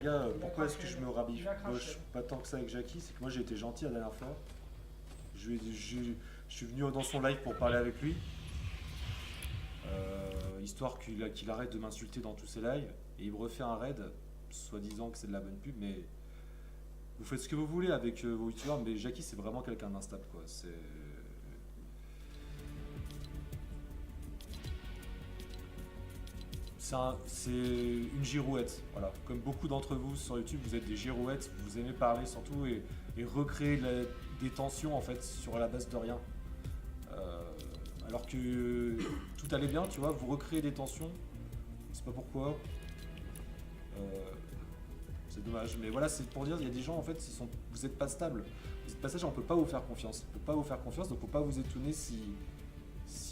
Gars, Il a pourquoi est-ce que craché, je me il a craché. rabiboche pas tant que ça avec Jackie? C'est que moi j'ai été gentil la dernière fois. Je suis venu dans son live pour parler avec lui, histoire qu'il arrête de m'insulter dans tous ses lives. Et il me refait un raid, soi-disant que c'est de la bonne pub, mais vous faites ce que vous voulez avec vos youtubeurs, mais Jackie c'est vraiment quelqu'un d'instable quoi. C'est une girouette, voilà. Comme beaucoup d'entre vous sur YouTube, vous êtes des girouettes, vous aimez parler surtout et recréer des tensions en fait sur la base de rien. Euh, alors que tout allait bien, tu vois, vous recréez des tensions, je sais pas pourquoi. Euh, c'est dommage, mais voilà, c'est pour dire, il y a des gens en fait, vous n'êtes pas stable. Vous êtes pas sage, on peut pas vous faire confiance. On peut pas vous faire confiance, donc faut pas vous étonner si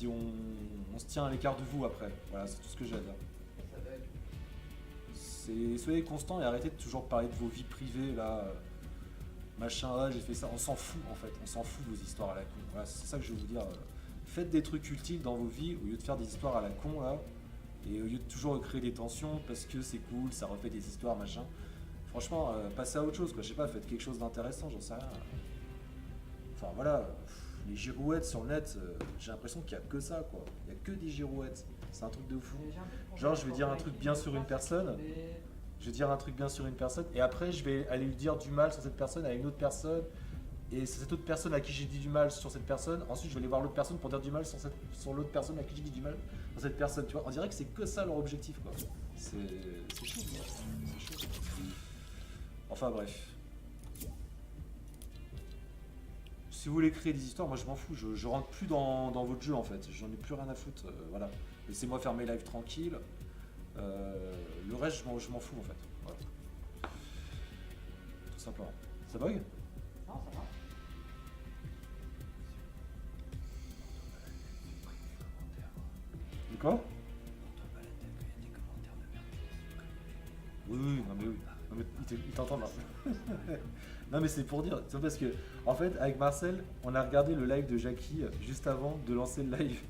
on se tient à l'écart de vous après. Voilà, c'est tout ce que j'ai à dire. Ça va être- Soyez constant et arrêtez de toujours parler de vos vies privées là, machin, ah, j'ai fait ça. On s'en fout en fait, on s'en fout de vos histoires à la con. Voilà, c'est ça que je veux vous dire. Faites des trucs utiles dans vos vies au lieu de faire des histoires à la con là, et au lieu de toujours créer des tensions parce que c'est cool, ça refait des histoires machin. Franchement, passez à autre chose quoi. Je sais pas, faites quelque chose d'intéressant, j'en sais rien. Enfin voilà, les girouettes sur le net, j'ai l'impression qu'il y a que ça quoi. Il y a que des girouettes. C'est un truc de fou. Mais j'ai un peu de problème Genre, je vais quand dire on un a truc écrit bien des sur une phrases, personne. mais- Je vais dire un truc bien sur une personne et après je vais aller lui dire du mal sur cette personne à une autre personne et c'est cette autre personne à qui j'ai dit du mal sur cette personne. Ensuite je vais aller voir l'autre personne pour dire du mal sur l'autre personne à qui j'ai dit du mal sur cette personne. Tu vois, on dirait que c'est que ça leur objectif quoi. C'est chaud quoi. C'est chaud. Enfin bref. Si vous voulez créer des histoires, moi je m'en fous. Je rentre plus dans votre jeu en fait. J'en ai plus rien à foutre. Voilà. Laissez-moi faire mes lives tranquilles. Le reste, je m'en fous en fait. Voilà. Tout simplement. Ça bug? Non, ça va. De quoi? Oui, oui, non mais oui. Non, mais il t'entend là. Non mais c'est pour dire, c'est parce que en fait avec Marcel, on a regardé le live de Jackie juste avant de lancer le live.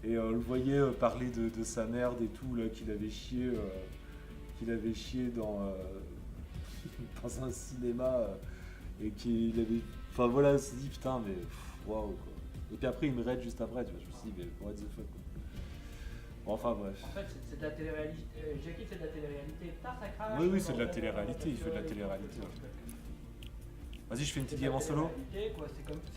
Et on le voyait parler de sa merde et tout, là, qu'il avait chié dans un cinéma et qu'il avait. Enfin voilà, on s'est dit putain, mais waouh quoi. Et puis après, il me raid juste après, tu vois, je me suis dit, mais what the fuck quoi. Bon, enfin bref. En fait, c'est de la télé-réalité. Jackie, c'est de la télé-réalité. Putain, ça crache. Oui, oui, c'est de la télé-réalité, il fait de la télé-réalité. Vas-y, je fais une petite game en solo. C'est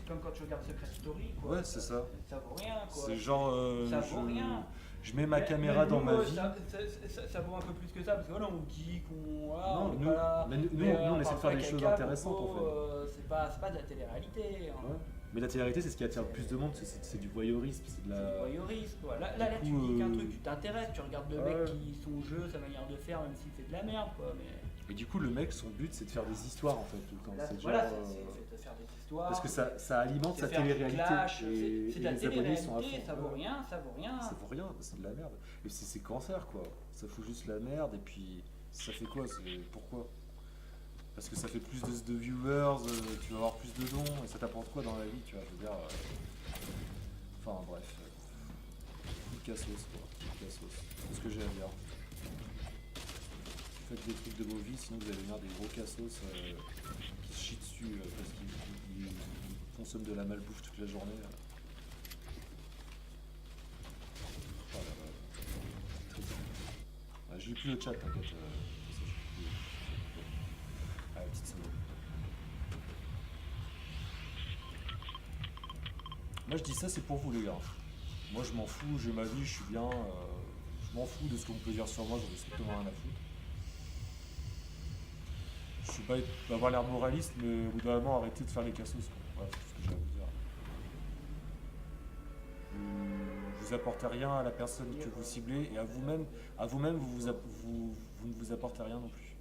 comme quand tu regardes Secret Story. Quoi. Ouais, c'est ça. Ça vaut rien. Quoi. C'est genre. Ça vaut rien. Je mets ma Mais- caméra mais dans nous, ma vie. Ça vaut un peu plus que ça, parce que voilà, on dit qu'on. Voilà, Non, on est nous- pas là. mais nous, on essaie de faire des choses intéressantes, en fait. C'est pas de la télé-réalité. Hein. Ouais. Mais la télé-réalité, c'est ce qui attire le plus de monde, c'est du voyeurisme, c'est de C'est la. du voyeurisme, quoi. Là, Du tu coup, dis qu'un truc, tu t'intéresses, tu regardes le ouais. mec qui son jeu, sa manière de faire, même s'il fait de la merde, quoi. Mais Et du coup, le mec, son but, c'est de faire des histoires, en fait, tout le temps. là, C'est voilà, genre, c'est de faire des histoires. parce que ça alimente c'est sa faire du télé-réalité. clash, Et, c'est et de la les abonnés sont à télé-réalité, fond. ça vaut Ouais. rien, ça vaut rien. Ça vaut rien, c'est de la merde. Et c'est cancer, quoi. Ça fout juste la merde, et puis ça fait quoi? Pourquoi? Parce que ça fait plus de viewers, tu vas avoir plus de dons, et ça t'apporte quoi dans la vie, tu vois? Je veux dire. Enfin, bref. Coup de cassos, quoi. Coup de cassos. C'est ce que j'ai à dire. Faites des trucs de vos vies, sinon vous allez devenir des gros cassos qui se chient dessus parce qu'ils consomment de la malbouffe toute la journée. Oh là là. Triste. Ouais, je lis plus le chat, t'inquiète. Ça, je lis plus. Allez, petite solo. Moi je dis ça, c'est pour vous les gars. Moi je m'en fous, j'ai ma vie, je suis bien. Je m'en fous de ce qu'on peut dire sur moi, j'en ai strictement rien à foutre. Je suis pas avoir l'air moraliste, mais au bout d'un moment, arrêtez de faire les cassos. Quoi. Voilà, c'est tout ce que j'ai à vous dire. Vous apportez rien à la personne que vous ciblez et à vous-même, vous ne vous apportez rien non plus.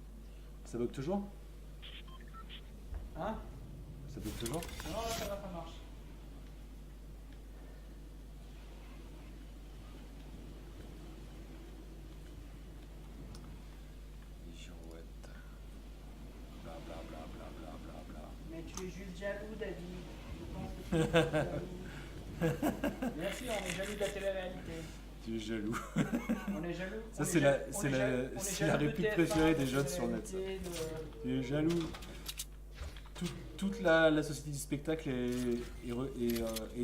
Ça bug toujours? Hein? Ça bug toujours? Non, là, ça va, ça marche. Les girouettes. Bla bla bla bla bla bla bla. Mais tu es juste jaloux, David. Je pense que tu es juste jaloux. Merci, on est jaloux de la télé-réalité. Tu es jaloux. On est jaloux. Ça, on c'est est la- jaloux- on c'est est la- jaloux- on est c'est la jaloux de réplique TF1, préférée des de jeunes sur net, ça. réalité, de- Tu es jaloux. Toute la société du spectacle est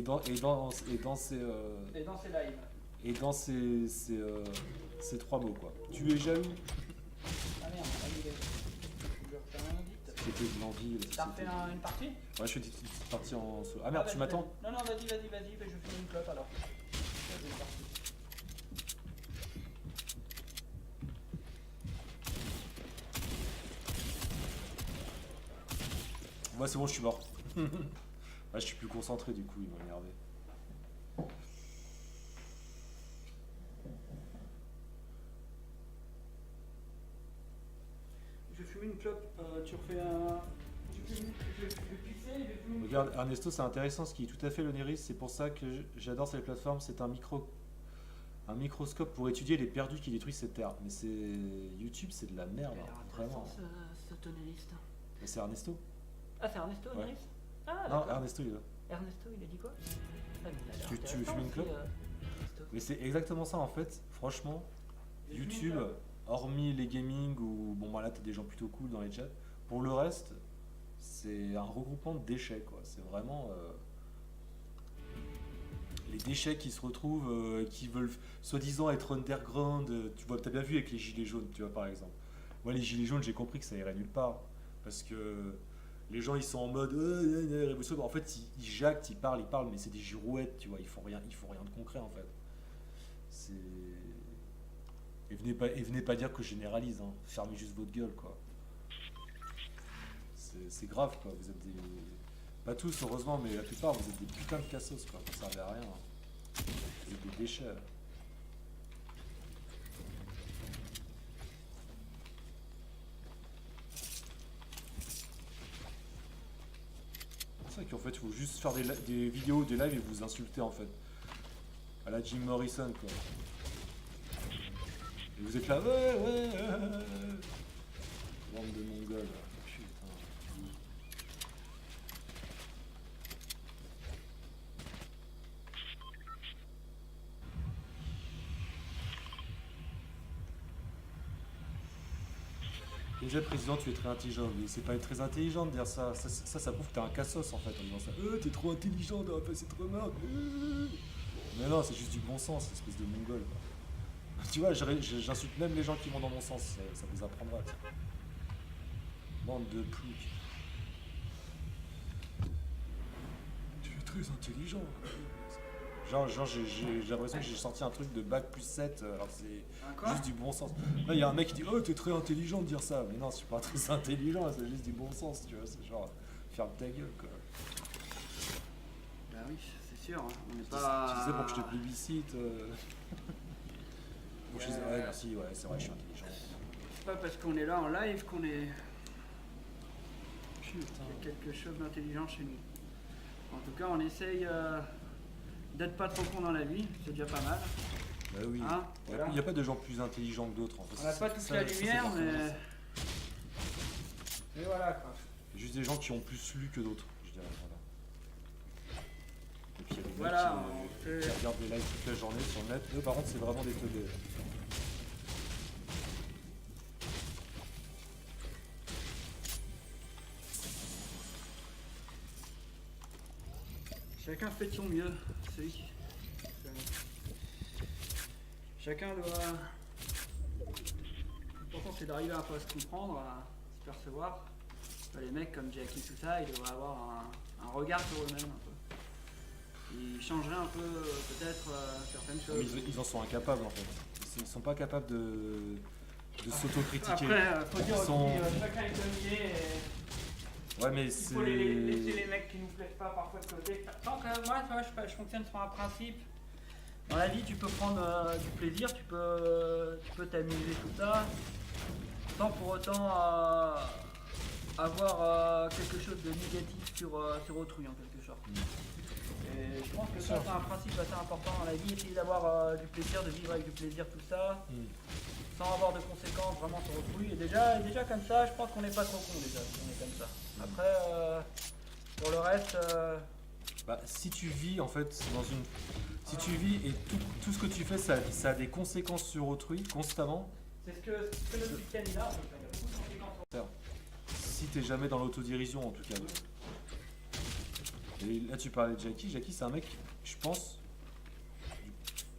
dans ces Et dans ses lives. et dans ces trois mots quoi. Tu es jaloux. Ah merde, annulé. Je refais un audit. C'était de l'envie. La T'as société. refait une partie? Ouais, je fais une petite partie en solo. Ah merde, vas-y, tu m'attends? vas-y. Non, non, vas-y, je fais une clope alors. Vas-y, c'est parti. Moi c'est bon, je suis mort. Ouais, je suis plus concentré du coup, il m'a énervé. Je fume une clope, tu refais un. Je vais pisser, je vais fumer une Regarde, Ernesto, c'est intéressant ce qui est tout à fait l'Oneris, c'est pour ça que j'adore cette plateforme, c'est un microscope pour étudier les perdus qui détruisent cette terre. Mais c'est YouTube, c'est de la merde, hein, vraiment. ce tonaliste. Mais c'est Ernesto? Ah, c'est Ernesto, Ouais. Iris? Ah, Non, d'accord. Ernesto il est là. Ernesto, il a dit quoi? Ah, mais il a l'air Tu veux intéressant fumer une aussi, clope Ernesto. Mais c'est exactement ça en fait, franchement. J'ai fumé une YouTube, clope. hormis les gaming ou bon bah là t'as des gens plutôt cool dans les chats, pour le reste, c'est un regroupement de déchets quoi. C'est vraiment les déchets qui se retrouvent, qui veulent soi-disant être underground. Tu vois, t'as bien vu avec les gilets jaunes, tu vois par exemple. Moi les gilets jaunes, j'ai compris que ça irait nulle part parce que les gens ils sont en mode révolution. En fait ils jactent, ils parlent, mais c'est des girouettes, tu vois. Ils font rien de concret en fait. C'est et venez pas dire que je généralise, hein. Fermez juste votre gueule, quoi. C'est grave, quoi. Vous êtes des... Pas tous, heureusement, mais la plupart, vous êtes des putains de cassos, quoi. Vous servez à rien. Hein. Vous êtes des déchets. C'est vrai qu'en fait, il faut juste faire des vidéos, des lives et vous insulter, en fait. À la Jim Morrison, quoi. Et vous êtes là, ouais. Bande de mongols. Putain. Déjà, président, tu es très intelligent. Mais c'est pas être très intelligent de dire ça. Ça prouve que t'es un cassos en fait en disant ça. T'es trop intelligent d'avoir fait cette remarque. Mais non, c'est juste du bon sens, espèce de mongol, quoi. Tu vois, j'insulte même les gens qui vont dans mon sens, ça vous apprendra. Tiens. Bande de ploucs. Tu es très intelligent. Genre j'ai l'impression que j'ai sorti un truc de bac plus 7, alors c'est juste du bon sens. Là, il y a un mec qui dit « Oh, t'es très intelligent de dire ça !» Mais non, je suis pas très intelligent, c'est juste du bon sens, tu vois. C'est genre, ferme ta gueule, quoi. Bah oui, c'est sûr, hein. On n'est Tu pas. disais pour que je te plébiscite. Pour que je disais, ouais, merci, ouais, c'est vrai, je suis intelligent. C'est pas parce qu'on est là en live qu'on est. Putain. Il y a quelque chose d'intelligent chez nous. En tout cas, on essaye d'être pas trop con dans la vie, c'est déjà pas mal. Bah oui. Hein, voilà. Il n'y a pas de gens plus intelligents que d'autres, en fait. On n'a pas toute Ça, la c'est lumière, exactement mais. ça. Mais voilà quoi. Il y a juste des gens qui ont plus lu que d'autres, je dirais. Voilà. Et puis il y a des Voilà, mecs qui regardent des lives toute la journée sur le net. Eux, par contre, c'est vraiment des teubés. Chacun fait de son mieux. Celui qui- Chacun doit. L'important c'est d'arriver un peu à se comprendre, à se percevoir. Les mecs comme Jackie, tout ça, ils devraient avoir un regard sur eux-mêmes un peu. Ils changeraient un peu peut-être certaines Mais choses. ils en sont incapables, en fait. Ils sont pas capables de s'autocritiquer. Après, faut dire Ils aussi, sont- chacun est comme il est. Et Ouais, mais il c'est... faut laisser les mecs qui nous plaisent pas parfois de côté. Tant que moi, tu vois, je fonctionne sur un principe. Dans la vie, tu peux prendre du plaisir, tu peux t'amuser, tout ça, sans pour autant avoir quelque chose de négatif sur autrui, en quelque sorte. Et je pense que ça, c'est un principe assez important dans la vie, essayer d'avoir du plaisir, de vivre avec du plaisir, tout ça, sans avoir de conséquences vraiment sur autrui. Et déjà comme ça, je pense qu'on n'est pas trop con déjà, si on est comme ça. Après, pour le reste, Bah, si tu vis en fait dans une. Si tu vis et tout ce que tu fais, ça a des conséquences sur autrui constamment. C'est ce que notre week-end il a, en fait. Il y a beaucoup de conséquences sur Si t'es jamais dans l'autodérision en tout cas. Et là tu parlais de Jackie. Jackie c'est un mec, je pense, du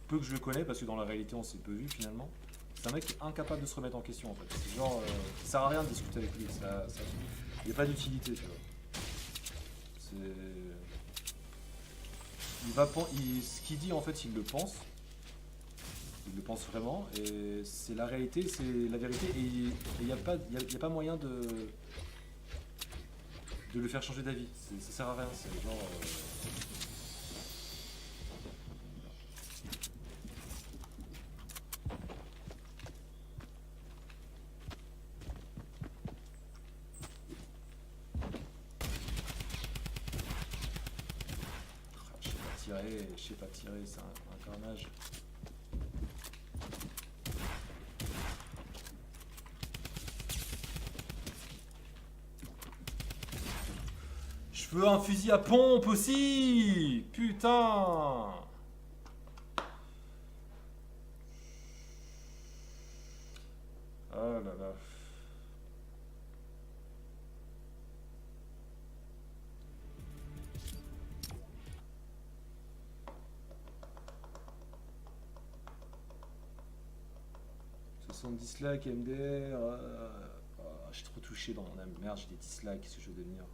peu que je le connais, parce que dans la réalité on s'est peu vu finalement. C'est un mec qui est incapable de se remettre en question en fait. C'est genre, ça sert à rien de discuter avec lui. Il n'y a pas d'utilité, tu vois. Ce qu'il dit en fait, il le pense. Il le pense vraiment. Et c'est la réalité, c'est la vérité. Et il n'y a pas moyen de le faire changer d'avis. Ça sert à rien. C'est genre. Je sais pas tirer, c'est un carnage. Je veux un fusil à pompe aussi. Putain. Oh là là. Dislike, MDR, je suis trop touché dans mon âme. Merde, j'ai des dislikes, qu'est-ce que je veux devenir?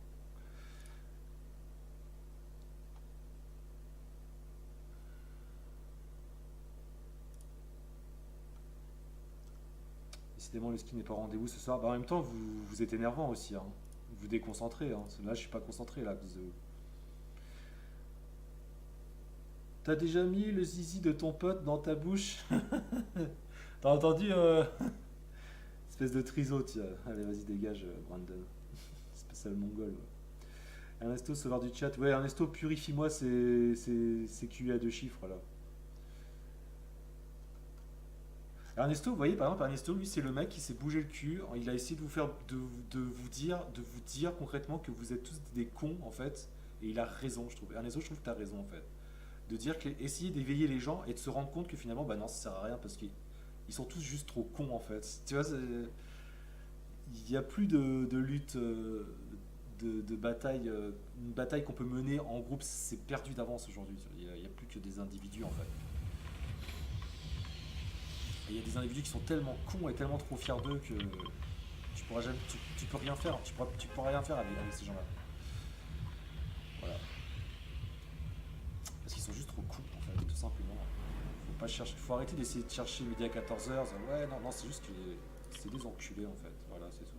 Décidément, le ski n'est pas au rendez-vous ce soir. Bah, en même temps, vous êtes énervant aussi. Hein. Vous déconcentrez. Hein. Là, je suis pas concentré là à cause de vous. T'as déjà mis le zizi de ton pote dans ta bouche? T'as entendu espèce de triso, tiens. Allez, vas-y, dégage, Brandon. Spécial mongol. Ouais. Ernesto, sauveur du chat. Ouais, Ernesto, purifie-moi ces QI à deux chiffres, là. Ernesto, vous voyez, par exemple, Ernesto, lui, c'est le mec qui s'est bougé le cul. Il a essayé de vous faire, de vous dire concrètement que vous êtes tous des cons, en fait. Et il a raison, je trouve. Ernesto, je trouve que t'as raison, en fait. De dire essayer d'éveiller les gens et de se rendre compte que finalement, bah non, ça sert à rien parce qu'ils sont tous juste trop cons, en fait. Tu vois, il n'y a plus de lutte, de bataille. Une bataille qu'on peut mener en groupe, c'est perdu d'avance aujourd'hui. Il n'y a plus que des individus, en fait. Et il y a des individus qui sont tellement cons et tellement trop fiers d'eux que tu pourras jamais, tu peux rien faire. Tu pourras rien faire avec ces gens-là. Voilà. Parce qu'ils sont juste trop cons, en fait, tout simplement. Faut arrêter d'essayer de chercher midi à 14h. Ouais, non, c'est juste que c'est des enculés, en fait. Voilà, c'est tout.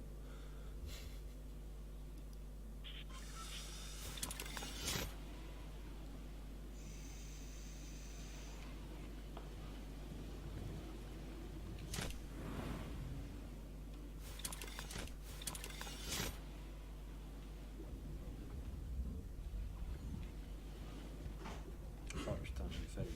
Oh putain, j'ai failli.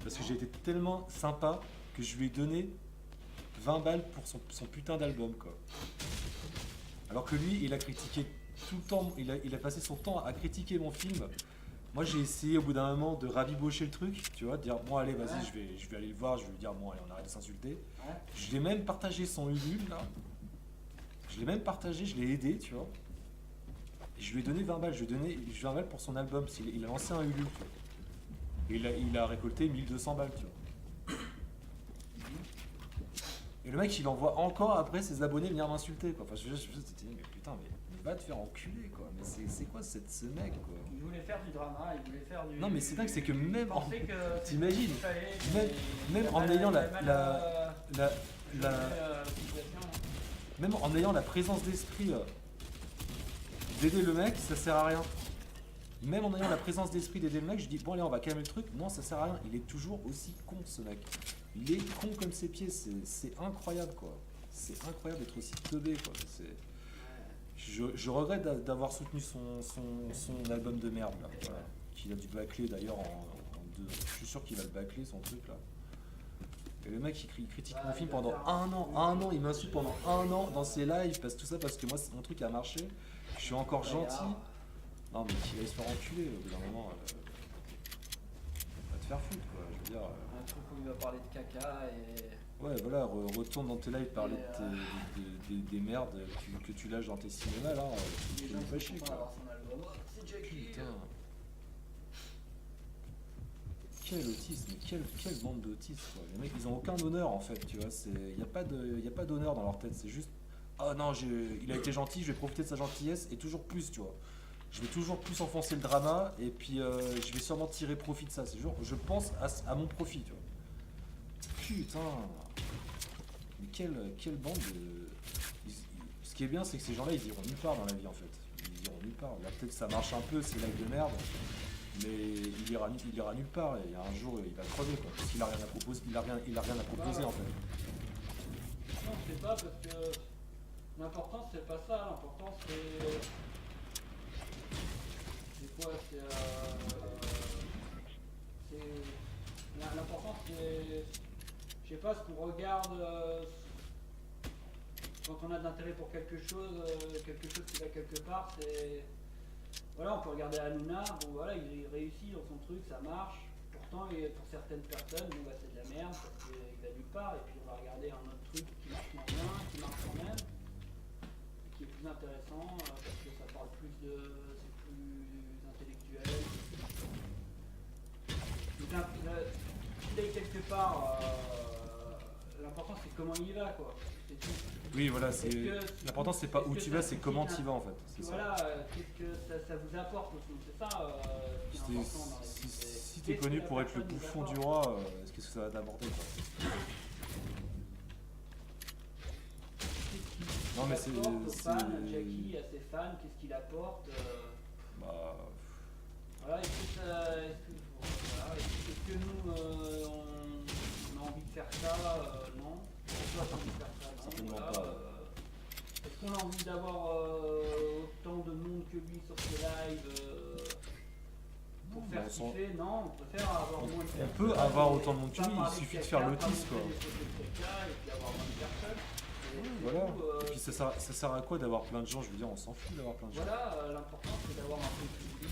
Parce que j'ai été tellement sympa que je lui ai donné 20 balles pour son putain d'album, quoi. Alors que lui, il a critiqué tout le temps, il a passé son temps à critiquer mon film. Moi, j'ai essayé au bout d'un moment de rabibocher le truc, tu vois, de dire bon, allez, vas-y, je vais aller le voir, je vais lui dire bon, allez, on arrête de s'insulter. Ouais. Je l'ai même partagé son Ulule, là. Je l'ai même partagé, je l'ai aidé, tu vois. Et je lui ai donné 20 balles, je lui ai donné 20 balles pour son album, parce qu'il a lancé un Ulule, tu vois. Et il a récolté 1200 balles, tu vois. Et le mec, il envoie encore après ses abonnés venir m'insulter, quoi. Enfin, je me suis dit, mais putain, mais va te faire enculer, quoi. Mais c'est quoi ce mec, quoi? Il voulait faire du drama, il voulait faire du... Non, mais c'est dingue, c'est que même en... Que t'imagines, même en ayant même en ayant la présence d'esprit d'aider le mec, ça sert à rien. Même en ayant la présence d'esprit d'aider le mec, je dis bon allez, on va calmer le truc. Non, ça sert à rien. Il est toujours aussi con, ce mec. Il est con comme ses pieds. C'est incroyable, quoi. C'est incroyable d'être aussi teubé, quoi. Je regrette d'avoir soutenu son album de merde, là, voilà, qu'il a dû bâcler d'ailleurs en deux. Je suis sûr qu'il va le bâcler son truc là. Et le mec il critique mon film pendant un an, il m'insulte pendant un an dans ses lives, tout ça parce que moi mon truc a marché, je suis encore gentil. Non mais qu'il aille se faire enculer au bout d'un moment, va te faire foutre quoi, je veux dire. Un truc où il va parler de caca et. Ouais voilà, retourne dans tes lives, parler des merdes que tu lâches dans tes cinémas là, tu fais pas chier quoi. C'est Jackie. Putain. Quel autisme, quelle bande d'autistes quoi. Les mecs ils ont aucun honneur en fait, tu vois, il n'y a pas d'honneur dans leur tête, c'est juste oh non il a été gentil, je vais profiter de sa gentillesse et toujours plus tu vois. Je vais toujours plus enfoncer le drama et puis je vais sûrement tirer profit de ça, c'est genre je pense à mon profit tu vois. Putain. Mais quelle bande de. Ce qui est bien c'est que ces gens là ils iront nulle part dans la vie en fait. Ils iront nulle part. Là peut-être que ça marche un peu, c'est live de merde. Mais il ira nulle part et un jour il va crever quoi, parce qu'il a rien à proposer, il a rien à proposer en fait. Non, c'est pas parce que l'important c'est pas ça, l'important c'est quoi, l'important c'est je sais pas ce qu'on regarde quand on a de l'intérêt pour quelque chose qui va quelque part, c'est voilà, on peut regarder Hanouna, bon voilà, il réussit dans son truc, ça marche. Pourtant, pour certaines personnes, bon, bah, c'est de la merde parce qu'il va nulle part. Et puis on va regarder un autre truc qui marche moins bien, qui marche quand même, qui est plus intéressant parce que ça parle plus c'est plus intellectuel. Donc, s'il est quelque part, l'important c'est comment il y va quoi. Oui, voilà, l'important c'est pas où tu vas, c'est comment tu y vas en fait. Voilà, qu'est-ce que ça vous apporte aussi, c'est ça qui est important dans la vie. Si t'es connu pour être le bouffon du roi, qu'est-ce que ça va t'apporter quoi? Non mais c'est. Jackie, à ses fans, qu'est-ce qu'il apporte Bah. Voilà, est-ce que nous on a envie de faire ça non. Pourquoi t'as envie de faire ça non. Certainement Voilà, pas. est-ce qu'on a envie d'avoir autant de monde que lui sur ses lives pour faire kiffer? Non, on préfère avoir moins de personnes. On peut avoir autant de monde que lui, il suffit de faire l'autisme quoi. Et puis avoir moins de personnes. Voilà. Et puis ça sert à quoi d'avoir plein de gens? Je veux dire, on s'en fout d'avoir plein de gens. Voilà, l'important c'est d'avoir un peu de public.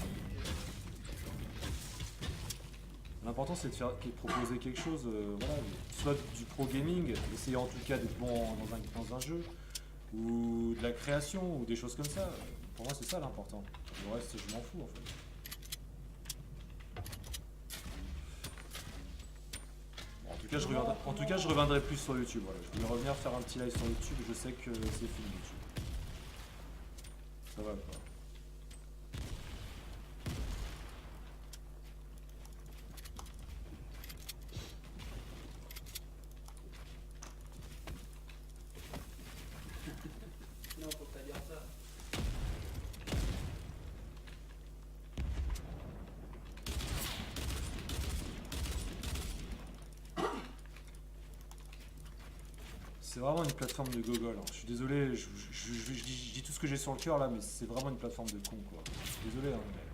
L'important c'est de proposer quelque chose, voilà, soit du pro gaming, essayer en tout cas d'être bon dans un jeu, ou de la création, ou des choses comme ça. Pour moi c'est ça l'important. Le reste je m'en fous en fait. Bon, en tout cas je reviendrai plus sur YouTube. Voilà. Je vais revenir faire un petit live sur YouTube, je sais que c'est fini YouTube. Ça va quoi. Non, faut pas dire ça. C'est vraiment une plateforme de gogol. Hein. Je suis désolé, je dis tout ce que j'ai sur le cœur là, mais c'est vraiment une plateforme de con quoi. Je suis désolé. Hein, mais...